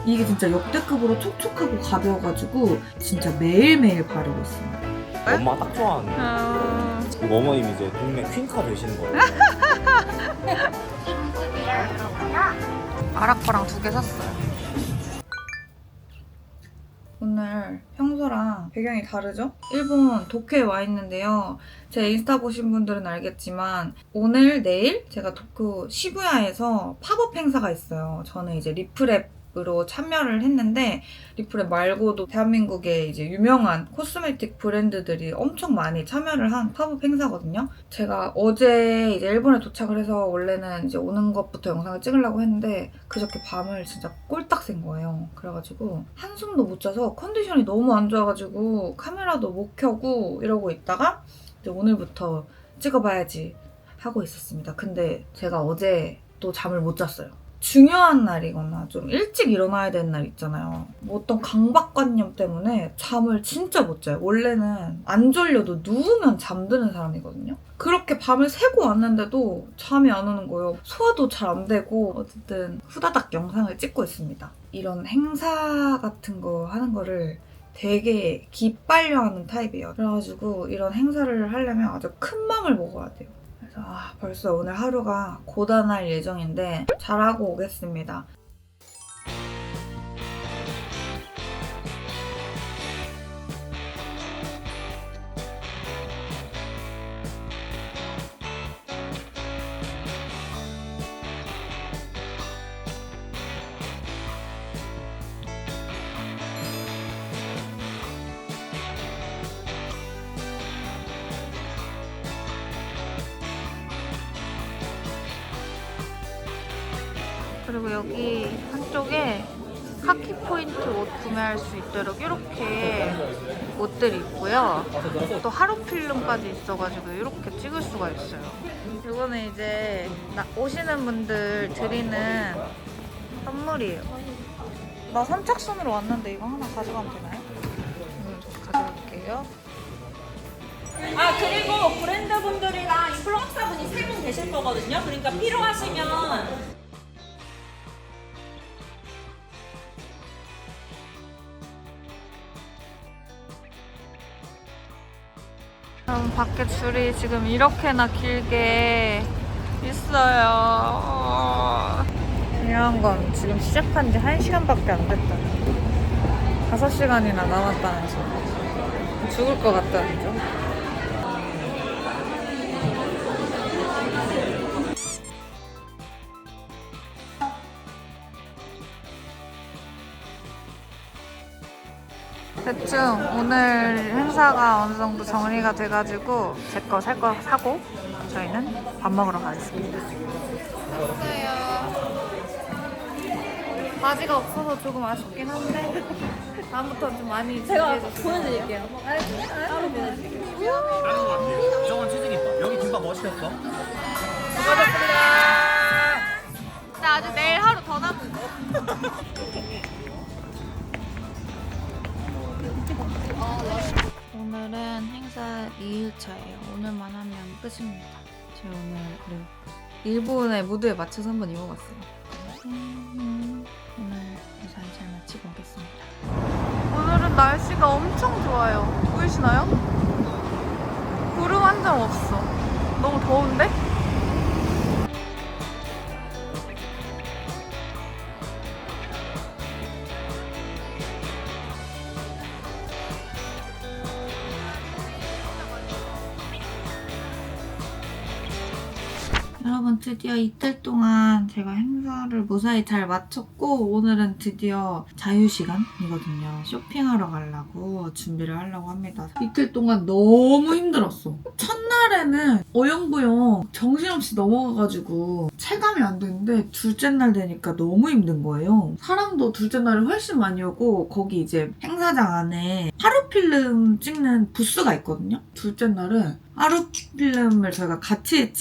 이게 진짜 역대급으로 촉촉하고 가벼워가지고 진짜 매일매일 바르고 있습니다. 엄마 딱 좋아하는. 그리고 어머님 이제 동네 퀸카 되시는 거예요. 아락바랑 2개 샀어요. 오늘 평소랑 배경이 다르죠? 일본 도쿄에 와 있는데요. 제 인스타 보신 분들은 알겠지만 오늘, 내일 제가 도쿄 시부야에서 팝업 행사가 있어요. 저는 이제 리프랩으로 참여를 했는데 리프랩 말고도 대한민국의 이제 유명한 코스메틱 브랜드들이 엄청 많이 참여를 한 팝업 행사거든요. 제가 어제 이제 일본에 도착을 해서 원래는 이제 오는 것부터 영상을 찍으려고 했는데 그저께 밤을 진짜 꼴딱 샌 거예요. 그래가지고 한숨도 못 자서 컨디션이 너무 안 좋아가지고 카메라도 못 켜고 이러고 있다가 이제 오늘부터 찍어봐야지 하고 있었습니다. 근데 제가 어제 또 잠을 못 잤어요. 중요한 날이거나 좀 일찍 일어나야 되는 날 있잖아요. 뭐 어떤 강박관념 때문에 잠을 진짜 못 자요. 원래는 안 졸려도 누우면 잠드는 사람이거든요. 그렇게 밤을 새고 왔는데도 잠이 안 오는 거예요. 소화도 잘 안 되고 어쨌든 후다닥 영상을 찍고 있습니다. 이런 행사 같은 거 하는 거를 되게 기빨려 하는 타입이에요. 그래가지고 이런 행사를 하려면 아주 큰 맘을 먹어야 돼요. 그래서 벌써 오늘 하루가 고단할 예정인데 잘하고 오겠습니다. 그리고 여기 한쪽에 카키 포인트 옷 구매할 수 있도록 이렇게 옷들이 있고요. 또 하루 필름까지 있어가지고 이렇게 찍을 수가 있어요. 이거는 이제 오시는 분들 드리는 선물이에요. 나 선착순으로 왔는데 이거 하나 가져가면 되나요? 가져올게요. 아 그리고 브랜드분들이랑 인플루언서분이 3분 계실 거거든요. 그러니까 필요하시면 여러분 밖에 줄이 지금 이렇게나 길게 있어요. 중요한 건 지금 시작한 지 1시간밖에 안 됐다는 5시간이나 남았다는 점. 죽을 것 같다는 점. 대충 오늘 행사가 어느 정도 정리가 돼가지고 제 거 살 거 사고 저희는 밥 먹으러 가겠습니다. 바지가 없어서 조금 아쉽긴 한데 다음부터 좀 많이 제가 준비해주시고. 보내드릴게요. 따로 보내드릴게요. 다른 거 안 돼요. 저건 치즈김밥. 여기 김밥 뭐 시켰어? 수고하셨습니다. 근데 아직 내일 하루 더 남은 거. 오늘은 행사 2일차예요. 오늘만 하면 끝입니다. 제가 오늘 그리고 일본의 무드에 맞춰서 한번 입어봤어요. 오늘 무사히 잘 마치고 오겠습니다. 오늘은 날씨가 엄청 좋아요. 보이시나요? 구름 한 점 없어. 너무 더운데? 여러분 드디어 이틀 동안 제가 행사를 무사히 잘 마쳤고 오늘은 드디어 자유시간이거든요. 쇼핑하러 가려고 준비를 하려고 합니다. 이틀 동안 너무 힘들었어. 첫날에는 어영부영 정신없이 넘어가가지고 체감이 안 되는데 둘째 날 되니까 너무 힘든 거예요. 사람도 둘째 날에 훨씬 많이 오고 거기 이제 행사장 안에 하루 필름 찍는 부스가 있거든요. 둘째 날은 하루 필름을 저희가 같이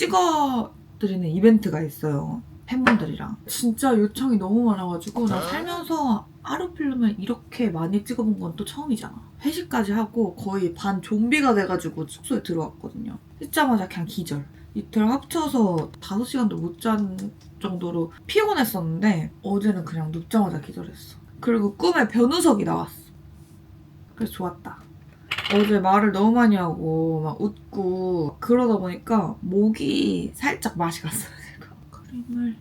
드리는 이벤트가 있어요. 팬분들이랑. 진짜 요청이 너무 많아가지고 나 살면서 하루 필름을 이렇게 많이 찍어본 건 또 처음이잖아. 회식까지 하고 거의 반 좀비가 돼가지고 숙소에 들어왔거든요. 씻자마자 그냥 기절. 이틀 합쳐서 5시간도 못 잔 정도로 피곤했었는데 어제는 그냥 눕자마자 기절했어. 그리고 꿈에 변우석이 나왔어. 그래서 좋았다. 어제 말을 너무 많이 하고 막 웃고 그러다 보니까 목이 살짝 맛이 갔어요. 제가 크림을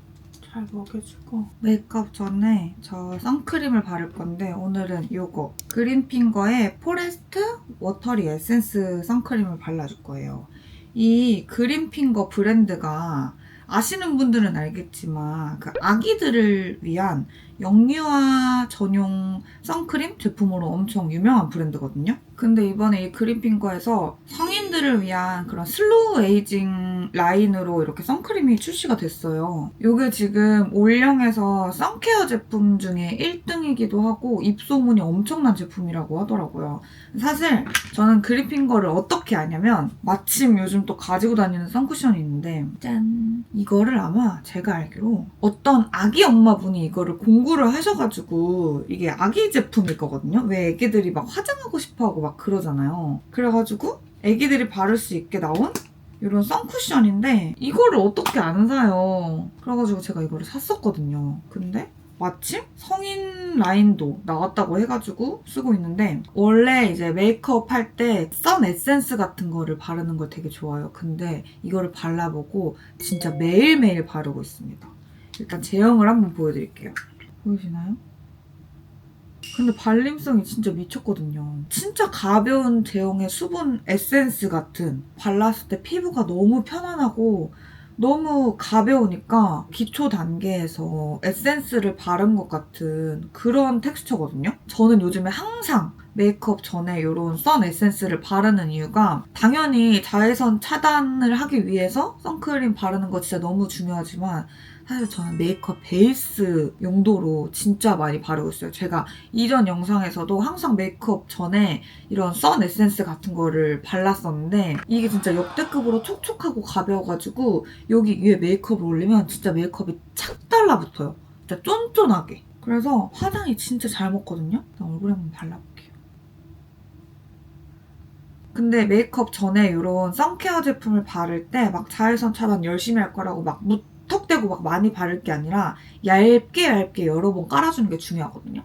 잘 먹여주고 메이크업 전에 저 선크림을 바를 건데 오늘은 이거 그린핑거의 포레스트 워터리 에센스 선크림을 발라줄 거예요. 이 그린핑거 브랜드가 아시는 분들은 알겠지만 그 아기들을 위한 영유아 전용 선크림 제품으로 엄청 유명한 브랜드거든요. 근데 이번에 이 그린핑거에서 성인들을 위한 그런 슬로우 에이징 라인으로 이렇게 선크림이 출시가 됐어요. 이게 지금 올영에서 선케어 제품 중에 1등이기도 하고 입소문이 엄청난 제품이라고 하더라고요. 사실 저는 그린핑거를 어떻게 아냐면 마침 요즘 또 가지고 다니는 선쿠션이 있는데 짠! 이거를 아마 제가 알기로 어떤 아기 엄마분이 이거를 공구를 하셔가지고 이게 아기 제품일 거거든요. 왜 애기들이 막 화장하고 싶어하고 막 그러잖아요. 그래가지고 애기들이 바를 수 있게 나온 이런 선쿠션인데 이거를 어떻게 안 사요. 그래가지고 제가 이거를 샀었거든요. 근데 마침 성인 라인도 나왔다고 해가지고 쓰고 있는데 원래 이제 메이크업 할 때 선 에센스 같은 거를 바르는 걸 되게 좋아해요. 근데 이거를 발라보고 진짜 매일매일 바르고 있습니다. 일단 제형을 한번 보여드릴게요. 보이시나요? 근데 발림성이 진짜 미쳤거든요. 진짜 가벼운 제형의 수분 에센스 같은 발랐을 때 피부가 너무 편안하고 너무 가벼우니까 기초 단계에서 에센스를 바른 것 같은 그런 텍스처거든요. 저는 요즘에 항상 메이크업 전에 이런 선 에센스를 바르는 이유가 당연히 자외선 차단을 하기 위해서 선크림 바르는 거 진짜 너무 중요하지만 사실 저는 메이크업 베이스 용도로 진짜 많이 바르고 있어요. 제가 이전 영상에서도 항상 메이크업 전에 이런 선 에센스 같은 거를 발랐었는데 이게 진짜 역대급으로 촉촉하고 가벼워가지고 여기 위에 메이크업을 올리면 진짜 메이크업이 착 달라붙어요. 진짜 쫀쫀하게. 그래서 화장이 진짜 잘 먹거든요. 얼굴에 한번 발라볼게요. 근데 메이크업 전에 이런 선케어 제품을 바를 때 막 자외선 차단 열심히 할 거라고 막 턱대고 막 많이 바를 게 아니라 얇게 여러 번 깔아주는 게 중요하거든요.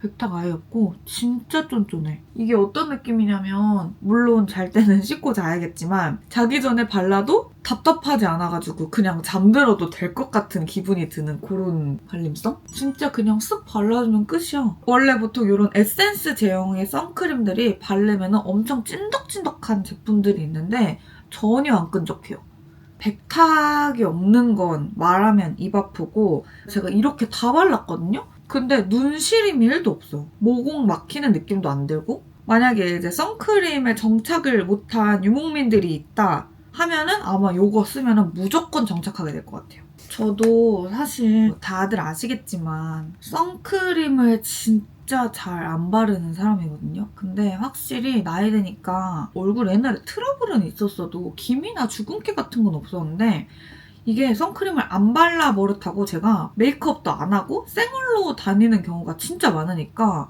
백탁 아예 없고 진짜 쫀쫀해. 이게 어떤 느낌이냐면 물론 잘 때는 씻고 자야겠지만 자기 전에 발라도 답답하지 않아가지고 그냥 잠들어도 될 것 같은 기분이 드는 그런 발림성? 진짜 그냥 쓱 발라주면 끝이야. 원래 보통 이런 에센스 제형의 선크림들이 바르면 엄청 찐덕찐덕한 제품들이 있는데 전혀 안 끈적해요. 백탁이 없는 건 말하면 입 아프고 제가 이렇게 다 발랐거든요? 근데 눈 시림이 1도 없어. 모공 막히는 느낌도 안 들고 만약에 이제 선크림에 정착을 못한 유목민들이 있다 하면은 아마 이거 쓰면은 무조건 정착하게 될 것 같아요. 저도 사실 다들 아시겠지만 선크림을 진짜 잘 안 바르는 사람이거든요. 근데 확실히 나이 드니까 얼굴 옛날에 트러블은 있었어도 기미나 주근깨 같은 건 없었는데 이게 선크림을 안 발라 버릇하고 제가 메이크업도 안 하고 생얼로 다니는 경우가 진짜 많으니까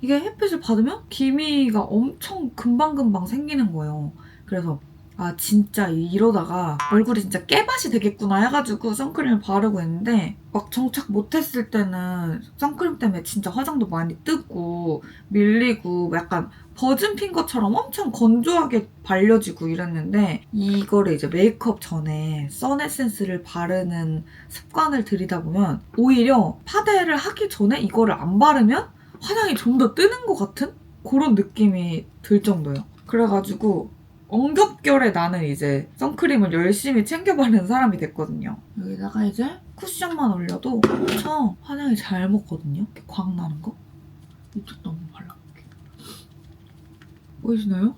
이게 햇빛을 받으면 기미가 엄청 금방금방 생기는 거예요. 그래서 아 진짜 이러다가 얼굴이 진짜 깨밭이 되겠구나 해가지고 선크림을 바르고 있는데 막 정착 못했을 때는 선크림 때문에 진짜 화장도 많이 뜨고 밀리고 약간 버진 핑거처럼 엄청 건조하게 발려지고 이랬는데 이거를 이제 메이크업 전에 선 에센스를 바르는 습관을 들이다 보면 오히려 파데를 하기 전에 이거를 안 바르면 화장이 좀 더 뜨는 것 같은 그런 느낌이 들 정도예요. 그래가지고 엉겹결에 나는 이제 선크림을 열심히 챙겨 바르는 사람이 됐거든요. 여기다가 이제 쿠션만 올려도 엄청 화장이 잘 먹거든요. 이렇게 광 나는 거. 이쪽도 한번 발라볼게요. 보이시나요?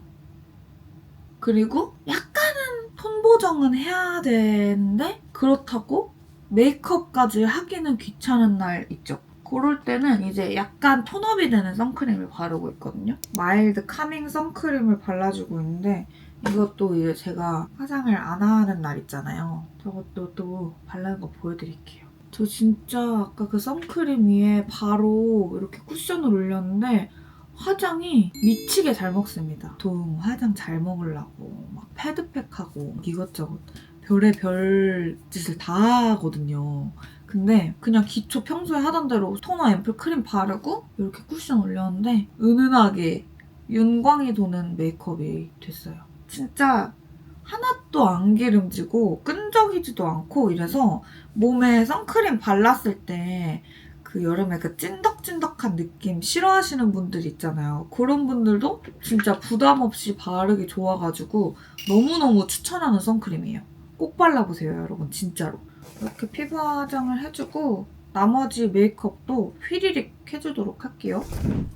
그리고 약간은 톤 보정은 해야 되는데 그렇다고 메이크업까지 하기는 귀찮은 날 있죠. 그럴 때는 이제 약간 톤업이 되는 선크림을 바르고 있거든요. 마일드 카밍 선크림을 발라주고 있는데 이것도 이제 제가 화장을 안 하는 날 있잖아요. 저것도 또 바르는 거 보여드릴게요. 저 진짜 아까 그 선크림 위에 바로 이렇게 쿠션을 올렸는데 화장이 미치게 잘 먹습니다. 보통 화장 잘 먹으려고 막 패드팩하고 이것저것 별의별 짓을 다 하거든요. 근데 그냥 기초 평소에 하던 대로 토너 앰플 크림 바르고 이렇게 쿠션 올렸는데 은은하게 윤광이 도는 메이크업이 됐어요. 진짜 하나도 안 기름지고 끈적이지도 않고 이래서 몸에 선크림 발랐을 때 그 여름에 그 찐덕찐덕한 느낌 싫어하시는 분들 있잖아요. 그런 분들도 진짜 부담 없이 바르기 좋아가지고 너무너무 추천하는 선크림이에요. 꼭 발라보세요, 여러분. 진짜로. 이렇게 피부 화장을 해주고 나머지 메이크업도 휘리릭 해주도록 할게요.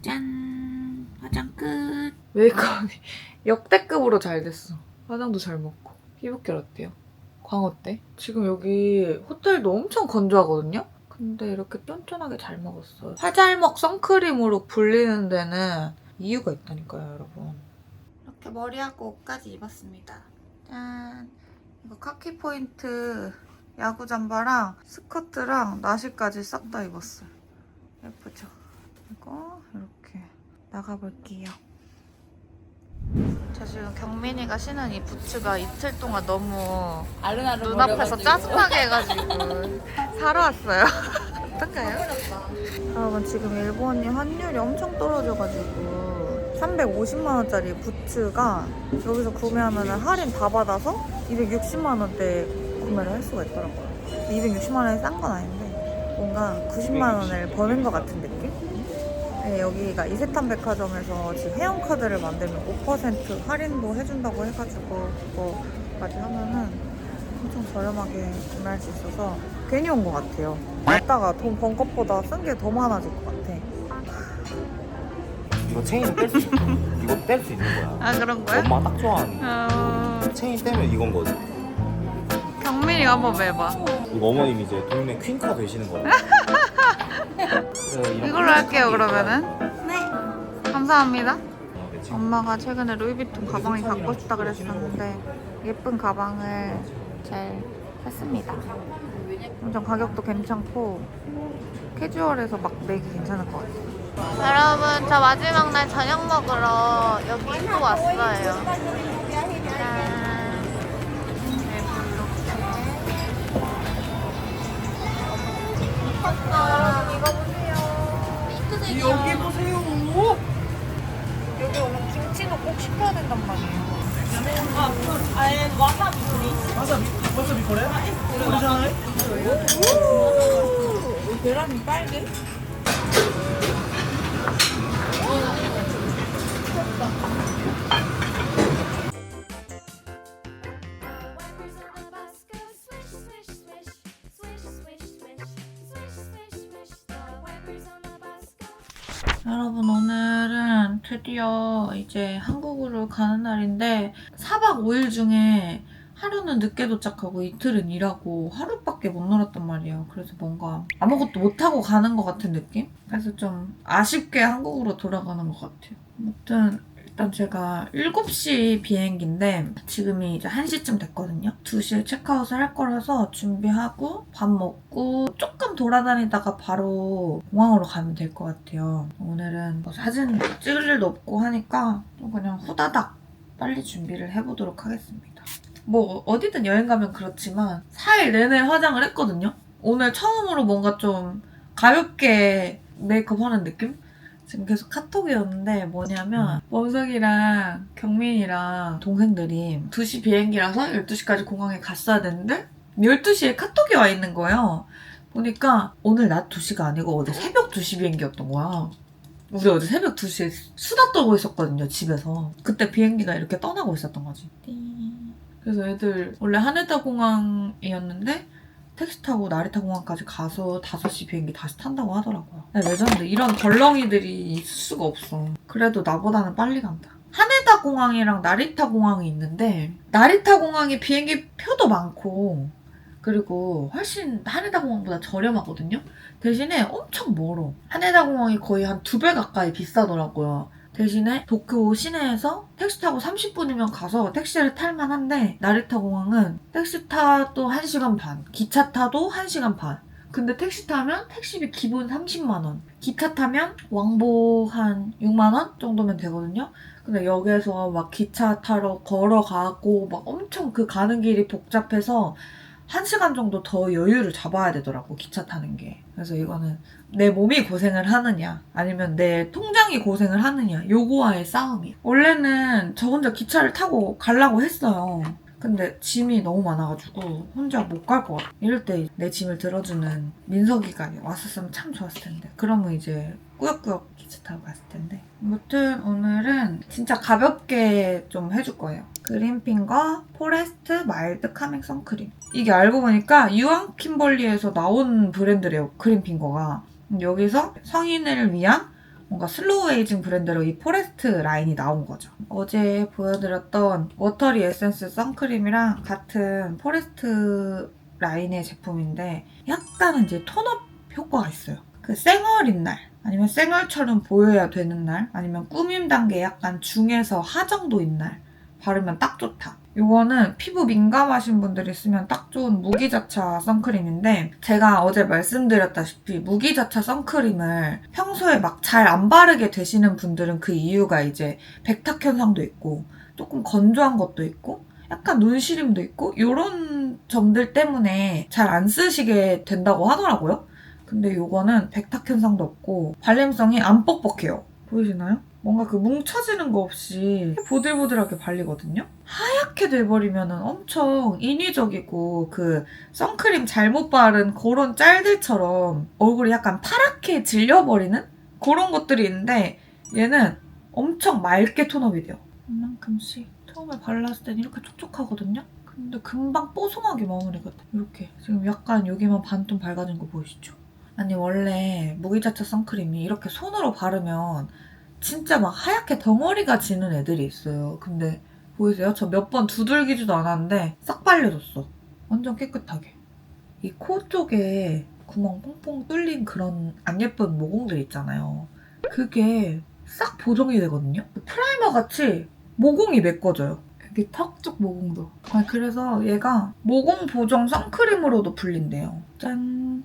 짠! 화장 끝! 메이크업이 역대급으로 잘 됐어. 화장도 잘 먹고. 피부결 어때요? 광 어때? 지금 여기 호텔도 엄청 건조하거든요? 근데 이렇게 쫀쫀하게 잘 먹었어요. 화잘먹 선크림으로 불리는 데는 이유가 있다니까요, 여러분. 이렇게 머리하고 옷까지 입었습니다. 짠! 이거 카키 포인트 야구 잠바랑 스커트랑 나시까지 싹 다 입었어요. 예쁘죠? 이거 이렇게 나가볼게요. 저 지금 경민이가 신은 이 부츠가 이틀 동안 너무 눈앞에서 짜증나게 해가지고 사러 왔어요. 어떤가요? 여러분 지금 일본이 환율이 엄청 떨어져가지고 350만원짜리 부츠가 여기서 구매하면 할인 다 받아서 260만원대에 구매를 할 수가 있더라고요. 260만원이 싼 건 아닌데 뭔가 90만원을 버는 것 같은 느낌? 네, 여기가 이세탄 백화점에서 지금 회원카드를 만들면 5% 할인도 해준다고 해가지고 그거까지 하면은 엄청 저렴하게 구매할 수 있어서 괜히 온 것 같아요. 이따가 돈 번 것보다 쓴 게 더 많아질 것 같아. 이거 체인 뺄 수, 이거 뗄 수 있는 거야. 아 그런 거야? 엄마 딱 좋아하는. 체인 떼면 이건 거지. 경민이가 한번 매봐. 이거 어머님이 이제 동네 퀸카 되시는 거야. 이걸로 할게요 그러면은. 네. 감사합니다. 내 친구. 엄마가 최근에 루이비통 가방이 갖고 싶다 그랬었는데 예쁜 가방을 잘 샀습니다. 엄청 가격도 괜찮고 캐주얼해서 막 매기 괜찮을 것 같아요. 여러분 저 마지막 날 저녁 먹으러 여기 또 왔어요. 짠. 여러분 이거 보세요. 여기 보세요. 여기 오면 김치도 꼭 시켜야 된단 말이에요. 아예 와사비 프리. 와사비 그래? 계란이 빨개? 여러분 오늘은 드디어 이제 한국으로 가는 날인데 4박 5일 중에 하루는 늦게 도착하고 이틀은 일하고 하루밖에 못 놀았단 말이에요. 그래서 뭔가 아무것도 못하고 가는 것 같은 느낌? 그래서 좀 아쉽게 한국으로 돌아가는 것 같아요. 아무튼 일단 제가 7시 비행기인데 지금이 이제 1시쯤 됐거든요. 2시에 체크아웃을 할 거라서 준비하고 밥 먹고 조금 돌아다니다가 바로 공항으로 가면 될 것 같아요. 오늘은 뭐 사진 찍을 일도 없고 하니까 좀 그냥 후다닥 빨리 준비를 해보도록 하겠습니다. 뭐 어디든 여행 가면 그렇지만 4일 내내 화장을 했거든요. 오늘 처음으로 뭔가 좀 가볍게 메이크업 하는 느낌? 지금 계속 카톡이 오는데 뭐냐면 원석이랑 경민이랑 동생들이 2시 비행기라서 12시까지 공항에 갔어야 되는데 12시에 카톡이 와 있는 거예요. 보니까 오늘 낮 2시가 아니고 어제 새벽 2시 비행기였던 거야. 우리 어제 새벽 2시에 수다 떨고 있었거든요, 집에서. 그때 비행기가 이렇게 떠나고 있었던 거지. 그래서 애들 원래 하네다 공항이었는데 택시 타고 나리타 공항까지 가서 5시 비행기 다시 탄다고 하더라고요. 레전드. 이런 덜렁이들이 있을 수가 없어. 그래도 나보다는 빨리 간다. 하네다 공항이랑 나리타 공항이 있는데 나리타 공항이 비행기 표도 많고 그리고 훨씬 하네다 공항보다 저렴하거든요. 대신에 엄청 멀어. 하네다 공항이 거의 한 2배 가까이 비싸더라고요. 대신에 도쿄 시내에서 택시 타고 30분이면 가서 택시를 탈만 한데 나리타 공항은 택시 타도 1시간 반, 기차 타도 1시간 반. 근데 택시 타면 택시비 기본 30만 원. 기차 타면 왕복 한 6만 원 정도면 되거든요. 근데 여기에서 막 기차 타러 걸어가고 막 엄청 그 가는 길이 복잡해서 1시간 정도 더 여유를 잡아야 되더라고, 기차 타는 게. 그래서 이거는 내 몸이 고생을 하느냐 아니면 내 통장이 고생을 하느냐 요거와의 싸움이야. 원래는 저 혼자 기차를 타고 가려고 했어요. 근데 짐이 너무 많아가지고 혼자 못 갈 것 같아. 이럴 때 내 짐을 들어주는 민석이가 왔었으면 참 좋았을 텐데. 그러면 이제 꾸역꾸역 기차 타고 갔을 텐데. 아무튼 오늘은 진짜 가볍게 좀 해줄 거예요. 그린핑거 포레스트 마일드 카밍 선크림. 이게 알고 보니까 유황 킴벌리에서 나온 브랜드래요, 그린핑거가. 여기서 성인을 위한 뭔가 슬로우 에이징 브랜드로 이 포레스트 라인이 나온 거죠. 어제 보여드렸던 워터리 에센스 선크림이랑 같은 포레스트 라인의 제품인데 약간은 이제 톤업 효과가 있어요. 그 쌩얼인 날 아니면 쌩얼처럼 보여야 되는 날 아니면 꾸밈 단계 약간 중에서 하 정도인 날 바르면 딱 좋다. 이거는 피부 민감하신 분들이 쓰면 딱 좋은 무기자차 선크림인데 제가 어제 말씀드렸다시피 무기자차 선크림을 평소에 막 잘 안 바르게 되시는 분들은 그 이유가 이제 백탁 현상도 있고 조금 건조한 것도 있고 약간 눈시림도 있고 이런 점들 때문에 잘 안 쓰시게 된다고 하더라고요. 근데 이거는 백탁 현상도 없고 발림성이 안 뻑뻑해요. 보이시나요? 뭔가 그 뭉쳐지는 거 없이 보들보들하게 발리거든요? 하얗게 돼버리면 엄청 인위적이고 그 선크림 잘못 바른 그런 짤들처럼 얼굴이 약간 파랗게 질려버리는 그런 것들이 있는데 얘는 엄청 맑게 톤업이 돼요. 이만큼씩 처음에 발랐을 땐 이렇게 촉촉하거든요? 근데 금방 뽀송하게 마무리가 돼. 이렇게. 지금 약간 여기만 반톤 밝아진 거 보이시죠? 아니 원래 무기자차 선크림이 이렇게 손으로 바르면 진짜 막 하얗게 덩어리가 지는 애들이 있어요. 근데 보이세요? 저 몇 번 두들기지도 않았는데 싹 발려졌어. 완전 깨끗하게. 이 코 쪽에 구멍 뽕뽕 뚫린 그런 안 예쁜 모공들 있잖아요. 그게 싹 보정이 되거든요. 프라이머 같이 모공이 메꿔져요. 여기 턱 쪽 모공도. 그래서 얘가 모공 보정 선크림으로도 불린대요. 짠!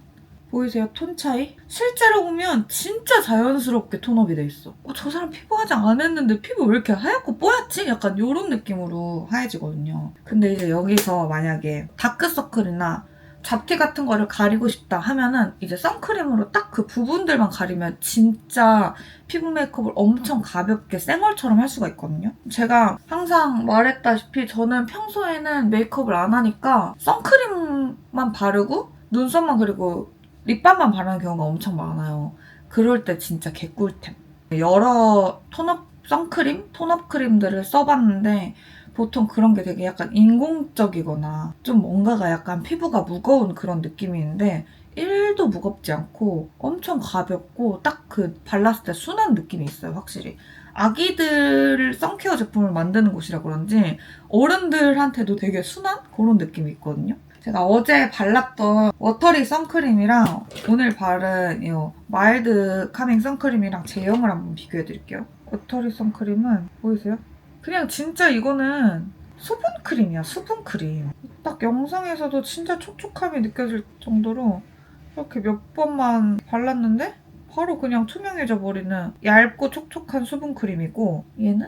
보이세요? 톤 차이? 실제로 보면 진짜 자연스럽게 톤업이 돼 있어. 저 사람 피부 화장 안 했는데 피부 왜 이렇게 하얗고 뽀얗지? 약간 이런 느낌으로 하얘지거든요. 근데 이제 여기서 만약에 다크서클이나 잡티 같은 거를 가리고 싶다 하면은 이제 선크림으로 딱 그 부분들만 가리면 진짜 피부 메이크업을 엄청 가볍게 쌩얼처럼 할 수가 있거든요. 제가 항상 말했다시피 저는 평소에는 메이크업을 안 하니까 선크림만 바르고 눈썹만 그리고 립밤만 바르는 경우가 엄청 많아요. 그럴 때 진짜 개꿀템. 여러 톤업 선크림, 톤업 크림들을 써봤는데 보통 그런 게 되게 약간 인공적이거나 좀 뭔가가 약간 피부가 무거운 그런 느낌이 있는데 1도 무겁지 않고 엄청 가볍고 딱 그 발랐을 때 순한 느낌이 있어요, 확실히. 아기들 선케어 제품을 만드는 곳이라 그런지 어른들한테도 되게 순한 그런 느낌이 있거든요. 제가 어제 발랐던 워터리 선크림이랑 오늘 바른 이 마일드 카밍 선크림이랑 제형을 한번 비교해드릴게요. 워터리 선크림은 보이세요? 그냥 진짜 이거는 수분크림이야, 수분크림. 딱 영상에서도 진짜 촉촉함이 느껴질 정도로 이렇게 몇 번만 발랐는데 바로 그냥 투명해져 버리는 얇고 촉촉한 수분크림이고 얘는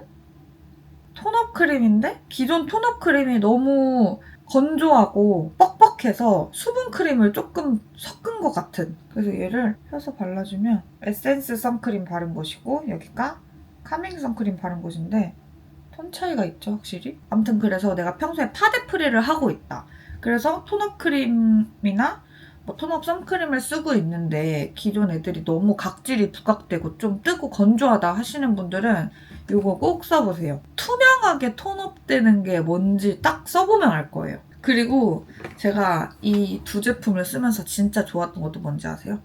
톤업 크림인데 기존 톤업 크림이 너무 건조하고 뻑뻑해서 수분크림을 조금 섞은 것 같은. 그래서 얘를 펴서 발라주면 에센스 선크림 바른 곳이고 여기가 카밍 선크림 바른 곳인데 톤 차이가 있죠, 확실히. 아무튼 그래서 내가 평소에 파데프리를 하고 있다. 그래서 톤업 크림이나 뭐 톤업 선크림을 쓰고 있는데 기존 애들이 너무 각질이 부각되고 좀 뜨고 건조하다 하시는 분들은 이거 꼭 써보세요. 투명하게 톤업되는 게 뭔지 딱 써보면 알 거예요. 그리고 제가 이 두 제품을 쓰면서 진짜 좋았던 것도 뭔지 아세요?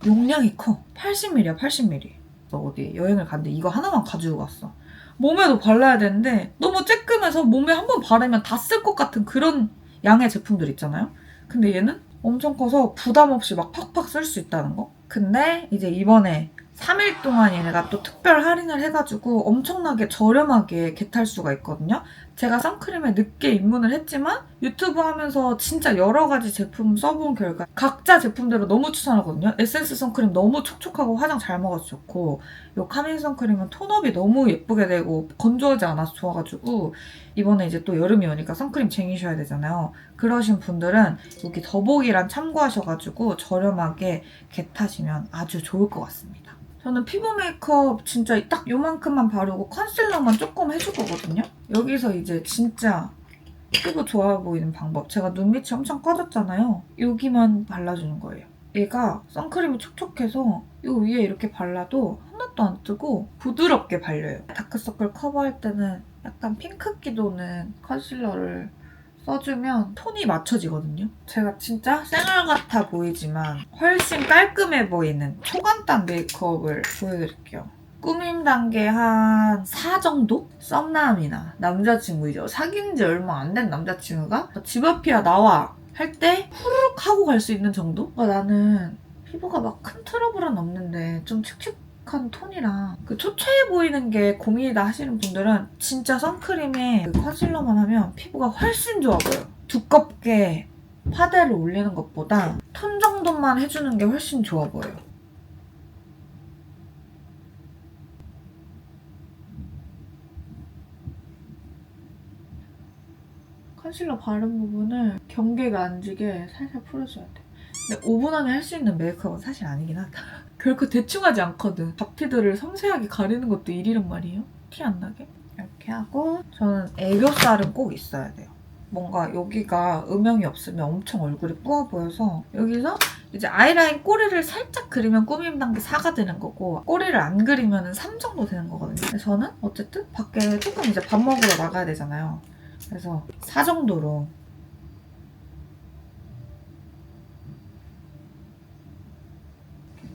용량이 커. 80ml야, 80ml. 어디 여행을 갔는데 이거 하나만 가지고 갔어. 몸에도 발라야 되는데 너무 쬐끔해서 몸에 한 번 바르면 다 쓸 것 같은 그런 양의 제품들 있잖아요? 근데 얘는 엄청 커서 부담 없이 막 팍팍 쓸 수 있다는 거? 근데 이제 이번에 3일 동안 얘네가 또 특별 할인을 해가지고 엄청나게 저렴하게 겟할 수가 있거든요. 제가 선크림에 늦게 입문을 했지만 유튜브 하면서 진짜 여러 가지 제품 써본 결과 각자 제품대로 너무 추천하거든요. 에센스 선크림 너무 촉촉하고 화장 잘 먹어서 좋고 이 카밍 선크림은 톤업이 너무 예쁘게 되고 건조하지 않아서 좋아가지고 이번에 이제 또 여름이 오니까 선크림 쟁이셔야 되잖아요. 그러신 분들은 여기 더보기란 참고하셔가지고 저렴하게 겟하시면 아주 좋을 것 같습니다. 저는 피부 메이크업 진짜 딱 요만큼만 바르고 컨실러만 조금 해줄 거거든요. 여기서 이제 진짜 피부 좋아 보이는 방법. 제가 눈 밑이 엄청 꺼졌잖아요. 여기만 발라주는 거예요. 얘가 선크림이 촉촉해서 이 위에 이렇게 발라도 하나도 안 뜨고 부드럽게 발려요. 다크서클 커버할 때는 약간 핑크기 도는 컨실러를 써주면 톤이 맞춰지거든요. 제가 진짜 쌩얼 같아 보이지만 훨씬 깔끔해 보이는 초간단 메이크업을 보여드릴게요. 꾸밈 단계 한 4 정도? 썸남이나 남자친구이죠. 사귄 지 얼마 안 된 남자친구가 집 앞이야 나와 할 때 후루룩 하고 갈 수 있는 정도? 나는 피부가 막 큰 트러블은 없는데 좀 칙칙한 톤이랑 그 초췌해 보이는 게 고민이다 하시는 분들은 진짜 선크림에 그 컨실러만 하면 피부가 훨씬 좋아 보여요. 두껍게 파데를 올리는 것보다 톤 정도만 해주는 게 훨씬 좋아 보여요. 컨실러 바른 부분을 경계가 안 지게 살살 풀어줘야 돼. 근데 5분 안에 할 수 있는 메이크업은 사실 아니긴 하다. 결코 대충 하지 않거든. 잡티들을 섬세하게 가리는 것도 일이란 말이에요. 티 안 나게. 이렇게 하고 저는 애교살은 꼭 있어야 돼요. 뭔가 여기가 음영이 없으면 엄청 얼굴이 뿌어 보여서 여기서 이제 아이라인 꼬리를 살짝 그리면 꾸밈 단계 4가 되는 거고 꼬리를 안 그리면 3 정도 되는 거거든요. 근데 저는 어쨌든 밖에 조금 이제 밥 먹으러 나가야 되잖아요. 그래서 4 정도로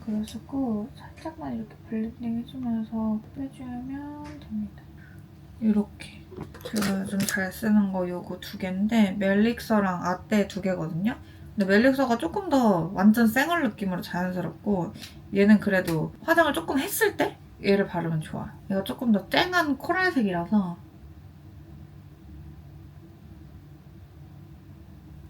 그래주고 살짝만 이렇게 블렌딩 해주면서 빼주면 됩니다. 이렇게 제가 요즘 잘 쓰는 거 요거 2개인데 멜릭서랑 아떼 2개거든요. 근데 멜릭서가 조금 더 완전 쌩얼 느낌으로 자연스럽고 얘는 그래도 화장을 조금 했을 때 얘를 바르면 좋아요. 얘가 조금 더 쨍한 코랄색이라서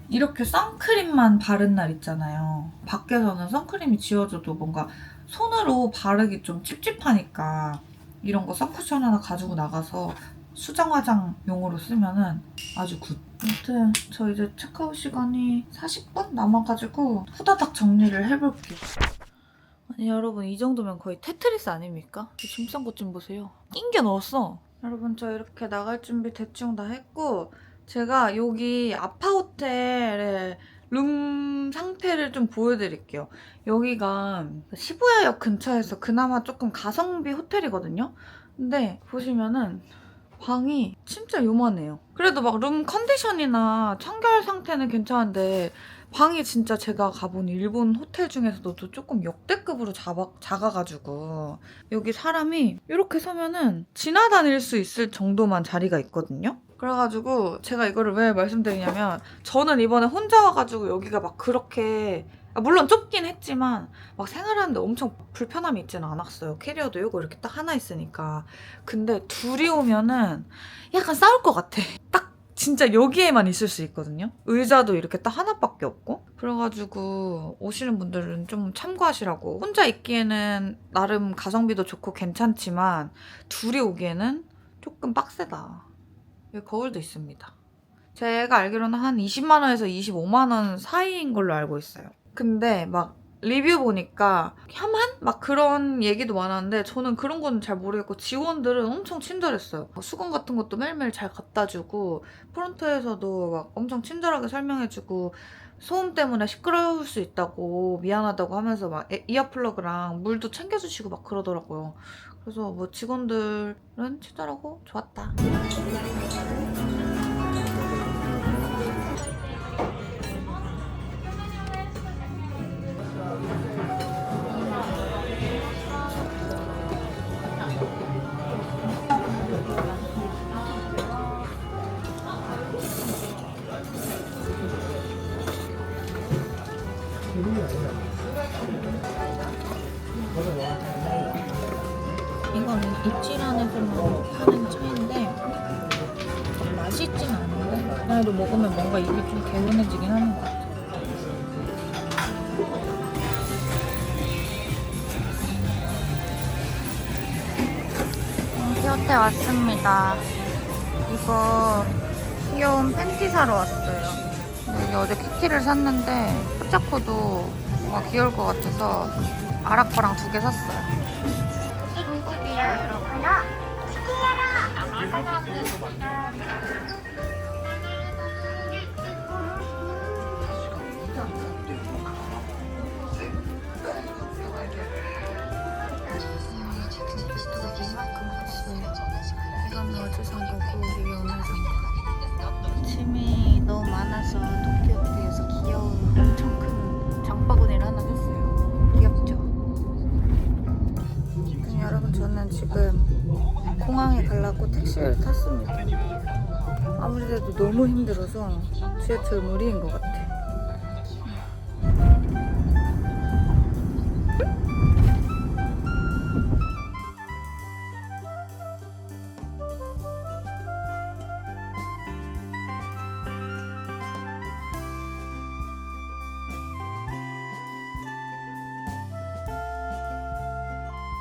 이렇게 선크림만 바른 날 있잖아요. 밖에서는 선크림이 지워져도 뭔가 손으로 바르기 좀 찝찝하니까 이런 거 선쿠션 하나 가지고 나가서 수정 화장용으로 쓰면은 아주 굿. 아무튼 저 이제 체크아웃 시간이 40분 남아가지고 후다닥 정리를 해볼게요. 아니 여러분 이 정도면 거의 테트리스 아닙니까? 이 짐 싼 것 좀 보세요. 낑겨 넣었어. 여러분 저 이렇게 나갈 준비 대충 다 했고 제가 여기 아파호텔의 룸 상태를 좀 보여드릴게요. 여기가 시부야역 근처에서 그나마 조금 가성비 호텔이거든요. 근데 보시면은 방이 진짜 요만해요. 그래도 막 룸 컨디션이나 청결 상태는 괜찮은데 방이 진짜 제가 가본 일본 호텔 중에서도 조금 역대급으로 작아가지고 여기 사람이 이렇게 서면은 지나다닐 수 있을 정도만 자리가 있거든요. 그래가지고 제가 이거를 왜 말씀드리냐면 저는 이번에 혼자 와가지고 여기가 막 그렇게 물론 좁긴 했지만 막 생활하는데 엄청 불편함이 있지는 않았어요. 캐리어도 이거 이렇게 딱 하나 있으니까. 근데 둘이 오면은 약간 싸울 것 같아. 딱 진짜 여기에만 있을 수 있거든요. 의자도 이렇게 딱 하나밖에 없고. 그래가지고 오시는 분들은 좀 참고하시라고. 혼자 있기에는 나름 가성비도 좋고 괜찮지만 둘이 오기에는 조금 빡세다. 여기 거울도 있습니다. 제가 알기로는 한 20만 원에서 25만 원 사이인 걸로 알고 있어요. 근데 막 리뷰 보니까 혐한? 막 그런 얘기도 많았는데 저는 그런 건 잘 모르겠고 직원들은 엄청 친절했어요. 수건 같은 것도 매일매일 잘 갖다 주고 프론트에서도 막 엄청 친절하게 설명해주고 소음 때문에 시끄러울 수 있다고 미안하다고 하면서 막 이어플러그랑 물도 챙겨주시고 막 그러더라고요. 그래서 뭐 직원들은 친절하고 좋았다. 이거는 입질안에서만 파는 차인데 그래도 먹으면 뭔가 입이 좀 개운해지긴 하는 것 같아. 키오테 왔습니다. 이거 귀여운 팬티 사러 왔어요. 근데 어제 키티를 샀는데 포차코도 뭔가 귀여울 것 같아서 아라코랑 2개 샀어요. 한국이에요, 여러분. 이건 어제 산 거고 이게 오늘 산 거. 짐이 너무 많아서 도쿄역에서 귀여운 엄청 큰 장바구니를 하나 샀어요. 귀엽죠? 여러분 저는 지금 공항에 가려고 택시를 탔습니다. 아무리 그래도 너무 힘들어서 지하철 무리인 것 같아요.